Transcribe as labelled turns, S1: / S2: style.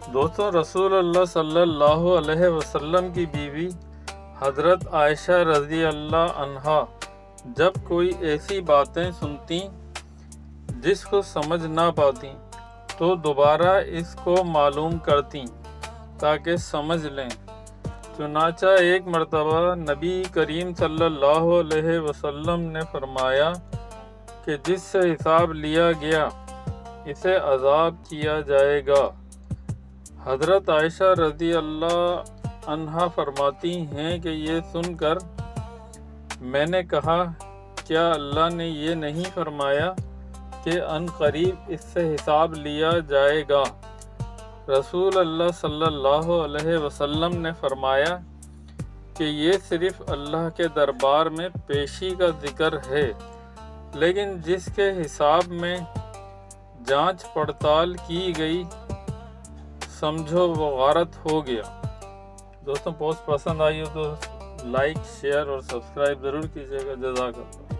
S1: دوستوں، رسول اللہ صلی اللہ علیہ وسلم کی بیوی حضرت عائشہ رضی اللہ عنہا جب کوئی ایسی باتیں سنتیں جس کو سمجھ نہ پاتیں تو دوبارہ اس کو معلوم کرتیں تاکہ سمجھ لیں۔ چنانچہ ایک مرتبہ نبی کریم صلی اللہ علیہ وسلم نے فرمایا کہ جس سے حساب لیا گیا اسے عذاب کیا جائے گا۔ حضرت عائشہ رضی اللہ عنہا فرماتی ہیں کہ یہ سن کر میں نے کہا، کیا اللہ نے یہ نہیں فرمایا کہ عن قریب اس سے حساب لیا جائے گا؟ رسول اللہ صلی اللہ علیہ وسلم نے فرمایا کہ یہ صرف اللہ کے دربار میں پیشی کا ذکر ہے، لیکن جس کے حساب میں جانچ پڑتال کی گئی سمجھو وہ غارت ہو گیا۔ دوستوں، پوسٹ پسند آئی ہو تو لائک، شیئر اور سبسکرائب ضرور کیجیے گا۔ جزاک اللہ۔